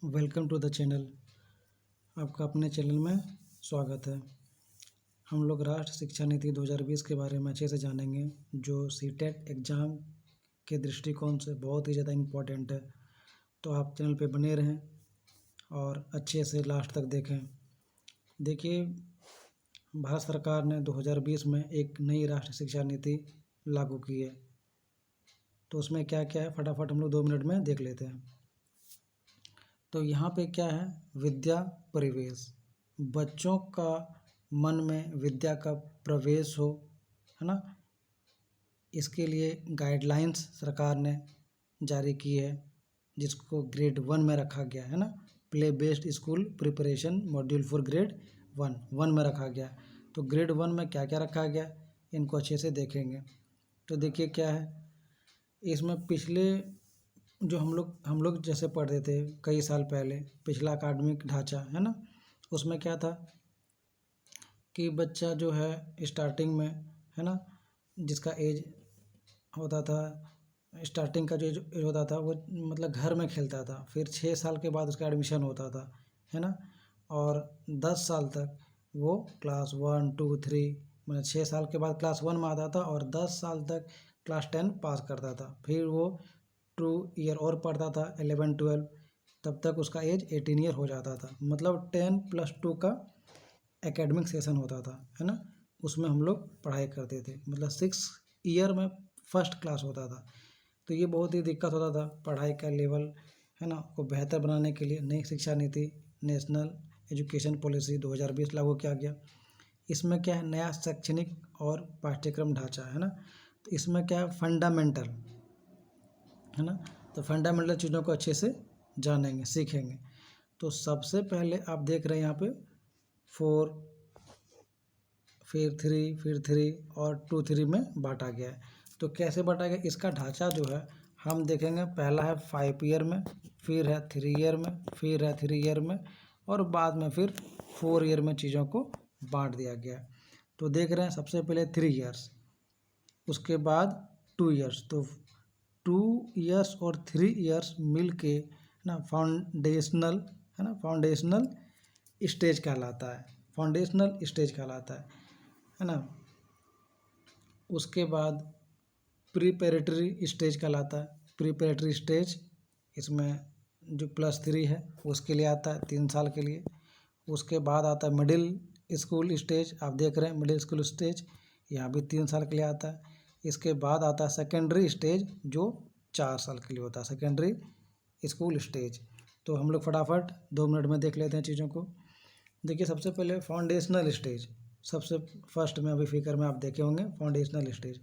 Welcome to the channel. आपका अपने channel में स्वागत है। हम लोग राष्ट्रीय शिक्षा नीति 2020 के बारे में अच्छे से जानेंगे, जो सीटेट एग्ज़ाम के दृष्टिकोण से बहुत ही ज़्यादा इम्पोर्टेंट है। तो आप चैनल पे बने रहें और अच्छे से लास्ट तक देखें। देखिए, भारत सरकार ने 2020 में एक नई राष्ट्रीय शिक्षा नीति लागू की है। तो उसमें क्या क्या है, फटाफट हम लोग 2 मिनट में देख लेते हैं। तो यहाँ पे क्या है, विद्या परिवेश, बच्चों का मन में विद्या का प्रवेश हो, है ना। इसके लिए गाइडलाइंस सरकार ने जारी की है, जिसको ग्रेड 1 में रखा गया है ना। Play based school preparation module for grade 1 में रखा गया। तो ग्रेड 1 में क्या क्या रखा गया, इनको अच्छे से देखेंगे। तो देखिए क्या है, इसमें पिछले जो हम लोग जैसे पढ़ते थे कई साल पहले, पिछला अकादमिक ढांचा है ना, उसमें क्या था कि बच्चा जो है स्टार्टिंग में, है ना, जिसका एज होता था, स्टार्टिंग का जो एज होता था वो मतलब घर में खेलता था। फिर 6 साल के बाद उसका एडमिशन होता था, है ना। और 10 साल तक वो क्लास 1, 2, 3 मतलब 6 साल के बाद क्लास 1 में आता था और 10 साल तक क्लास 10 पास करता था। फिर वो 2 ईयर और पढ़ता था, 11, 12, तब तक उसका एज 18 ईयर हो जाता था। मतलब 10+2 का एकेडमिक सेशन होता था, है ना। उसमें हम लोग पढ़ाई करते थे, मतलब 6 ईयर में फर्स्ट क्लास होता था। तो ये बहुत ही दिक्कत होता था पढ़ाई का लेवल, है ना, को बेहतर बनाने के लिए नई शिक्षा नीति नेशनल एजुकेशन पॉलिसी 2020 लागू किया गया। इसमें क्या है, नया शैक्षणिक और पाठ्यक्रम ढांचा, है ना। तो इसमें क्या है, फंडामेंटल, है ना। तो फंडामेंटल चीज़ों को अच्छे से जानेंगे, सीखेंगे। तो सबसे पहले आप देख रहे हैं यहाँ पे 4, फिर 3, फिर 3 और 2, 3 में बांटा गया है। तो कैसे बांटा गया, इसका ढांचा जो है हम देखेंगे। पहला है 5 ईयर में, फिर है 3 ईयर में, फिर है 3 ईयर में, और बाद में फिर 4 ईयर में चीज़ों को बांट दिया गया है। तो देख रहे हैं सबसे पहले 3 ईयर्स, उसके बाद 2 ईयर्स। तो 2 ईयर्स और 3 ईयर्स मिल के ना फाउंडेशनल, है ना, फाउंडेशनल स्टेज कहलाता है, फाउंडेशनल स्टेज कहलाता है ना। उसके बाद प्रिपरेटरी स्टेज कहलाता है, प्रिपरेटरी स्टेज। इसमें जो +3 है उसके लिए आता है, 3 साल के लिए। उसके बाद आता है मिडिल स्कूल स्टेज, आप देख रहे हैं मिडिल स्कूल स्टेज, यहाँ भी 3 साल के लिए आता है। इसके बाद आता है सेकेंडरी स्टेज, जो 4 साल के लिए होता है, सेकेंडरी स्कूल स्टेज। तो हम लोग फटाफट 2 मिनट में देख लेते हैं चीज़ों को। देखिए, सबसे पहले फाउंडेशनल स्टेज, सबसे फर्स्ट में अभी फिगर में आप देखे होंगे फाउंडेशनल स्टेज।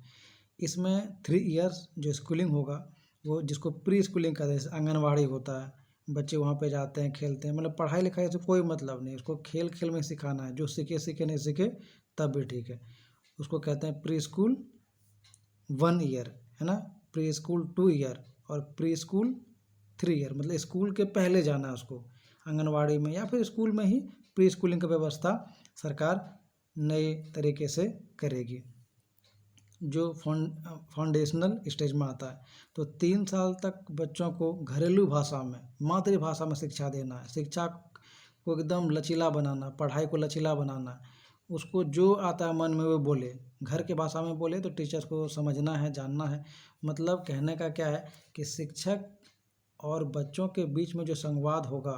इसमें 3 ईयर्स जो स्कूलिंग होगा, वो जिसको प्री स्कूलिंग कहते हैं, जैसे आंगनवाड़ी होता है, बच्चे वहाँ पे जाते हैं, खेलते हैं, मतलब पढ़ाई लिखाई से कोई मतलब नहीं, उसको खेल खेल में सिखाना है। जो सीखे सीखे, नहीं सीखे तब भी ठीक है। उसको कहते हैं प्री स्कूल 1 ईयर, है ना, प्री स्कूल 2 ईयर और प्री स्कूल 3 ईयर। मतलब स्कूल के पहले जाना है उसको, आंगनवाड़ी में या फिर स्कूल में ही प्री स्कूलिंग की व्यवस्था सरकार नए तरीके से करेगी, जो फाउंडेशनल स्टेज में आता है। तो 3 साल तक बच्चों को घरेलू भाषा में, मातृभाषा में शिक्षा देना है। शिक्षा को एकदम लचीला बनाना, पढ़ाई को लचीला बनाना। उसको जो आता है मन में वो बोले, घर के भाषा में बोले, तो टीचर्स को समझना है, जानना है। मतलब कहने का क्या है कि शिक्षक और बच्चों के बीच में जो संवाद होगा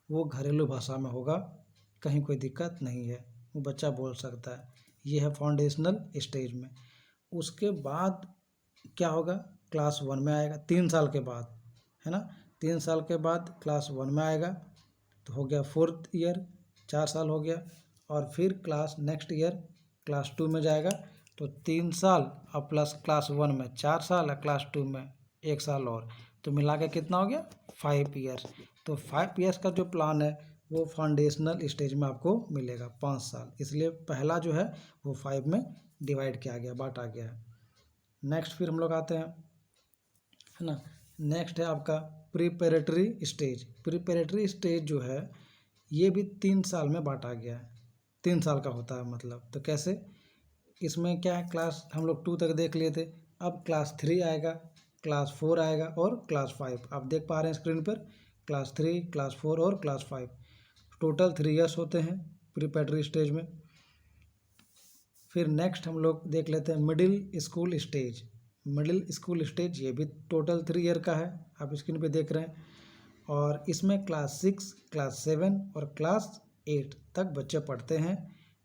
वो घरेलू भाषा में होगा, कहीं कोई दिक्कत नहीं है, वो बच्चा बोल सकता है। ये है फाउंडेशनल स्टेज में। उसके बाद क्या होगा, क्लास 1 में आएगा 3 साल के बाद, है ना। 3 साल के बाद क्लास 1 में आएगा, तो हो गया 4th ईयर, 4 साल हो गया। और फिर क्लास नेक्स्ट ईयर क्लास 2 में जाएगा, तो 3 साल और प्लस क्लास 1 में 4 साल और क्लास 2 में 1 साल और, तो मिला के कितना हो गया 5 ईयर्स। तो 5 ईयर्स का जो प्लान है वो फाउंडेशनल स्टेज में आपको मिलेगा 5 साल, इसलिए पहला जो है वो 5 में डिवाइड किया गया, बांटा गया है। नेक्स्ट फिर हम लोग आते हैं, है ना। नेक्स्ट है आपका प्रिपरेटरी स्टेज। प्रिपरेटरी स्टेज जो है ये भी 3 साल में बांटा गया है, 3 साल का होता है मतलब। तो कैसे, इसमें क्या है, क्लास हम लोग 2 तक देख लिए थे, अब क्लास 3 आएगा, क्लास 4 आएगा और क्लास 5। आप देख पा रहे हैं स्क्रीन पर, क्लास 3, क्लास 4 और क्लास 5। टोटल 3 ईयर्स होते हैं प्रीपैरेटरी स्टेज में। फिर नेक्स्ट हम लोग देख लेते हैं middle school stage. Middle school stage ये भी टोटल 3 ईयर का है, आप स्क्रीन पे देख रहे हैं। और इसमें क्लास 6, क्लास 7 और क्लास 8 तक बच्चे पढ़ते हैं,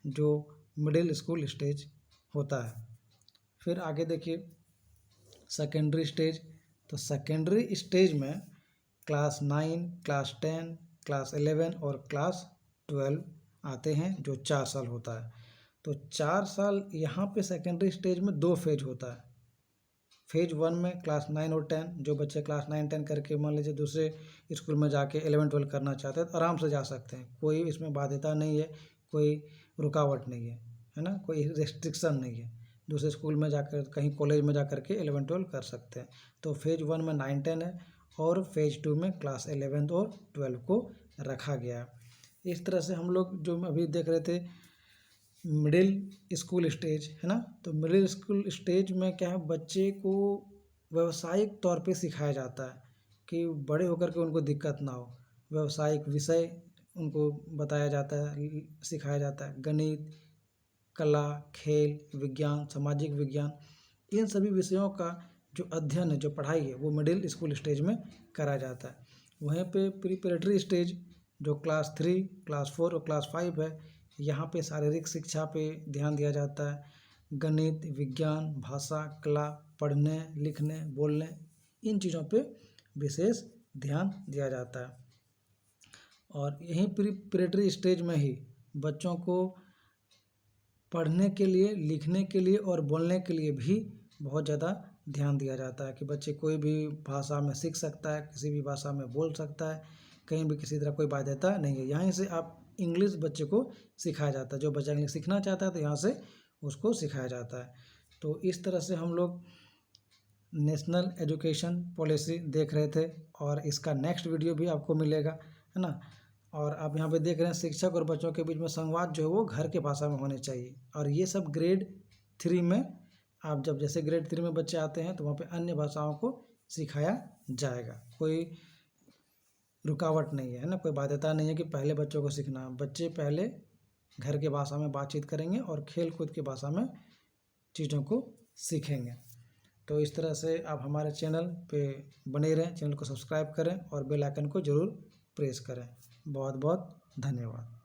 जो मिडिल स्कूल स्टेज होता है। फिर आगे देखिए सेकेंडरी स्टेज। तो सेकेंडरी स्टेज में क्लास 9, क्लास 10, क्लास 11 और क्लास 12 आते हैं, जो 4 साल होता है। तो 4 साल यहाँ पे सेकेंडरी स्टेज में 2 फेज होता है। फेज 1 में क्लास 9 और 10, जो बच्चे क्लास 9, 10 करके मान लीजिए दूसरे स्कूल में जाके 11, 12 करना चाहते हैं तो आराम से जा सकते हैं, कोई इसमें बाध्यता नहीं है, कोई रुकावट नहीं है ना, कोई रेस्ट्रिक्शन नहीं है। दूसरे स्कूल में जाकर कहीं कॉलेज में जा कर के 11, 12 कर सकते हैं। तो फेज 1 में 9, 10 है और फेज 2 में क्लास 11 और 12 को रखा गया है। इस तरह से हम लोग जो अभी देख रहे थे मिडिल स्कूल स्टेज है ना, तो मिडिल स्कूल स्टेज में क्या है, बच्चे को व्यावसायिक तौर पे सिखाया जाता है कि बड़े होकर के उनको दिक्कत ना हो। व्यावसायिक विषय उनको बताया जाता है, सिखाया जाता है। गणित, कला, खेल, विज्ञान, सामाजिक विज्ञान, इन सभी विषयों का जो अध्ययन है, जो पढ़ाई है, वो मिडिल स्कूल स्टेज में करा जाता है। वहीं पे प्रीपैरेटरी स्टेज जो क्लास 3, क्लास 4 और क्लास 5 है, यहाँ पे शारीरिक शिक्षा पे ध्यान दिया जाता है। गणित, विज्ञान, भाषा, कला, पढ़ने, लिखने, बोलने, इन चीज़ों पे विशेष ध्यान दिया जाता है। और यहीं प्रीपैरेटरी स्टेज में ही बच्चों को पढ़ने के लिए, लिखने के लिए और बोलने के लिए भी बहुत ज़्यादा ध्यान दिया जाता है कि बच्चे कोई भी भाषा में सीख सकता है, किसी भी भाषा में बोल सकता है, कहीं भी किसी तरह कोई बाध्यता नहीं है। यहीं से आप इंग्लिश बच्चे को सिखाया जाता है, जो बच्चा इंग्लिश सीखना चाहता है तो यहाँ से उसको सिखाया जाता है। तो इस तरह से हम लोग नेशनल एजुकेशन पॉलिसी देख रहे थे और इसका नेक्स्ट वीडियो भी आपको मिलेगा, है ना। और आप यहाँ पे देख रहे हैं शिक्षक और बच्चों के बीच में संवाद जो है वो घर के भाषा में होने चाहिए। और ये सब ग्रेड 3 में, आप जब जैसे ग्रेड 3 में बच्चे आते हैं तो वहाँ पे अन्य भाषाओं को सिखाया जाएगा। कोई रुकावट नहीं है ना, कोई बाध्यता नहीं है कि पहले बच्चों को सीखना। बच्चे पहले घर के भाषा में बातचीत करेंगे और खेल कूद की भाषा में चीज़ों को सीखेंगे। तो इस तरह से आप हमारे चैनल पे बने रहें, चैनल को सब्सक्राइब करें और बेल आइकन को ज़रूर प्रेस करें। बहुत बहुत धन्यवाद।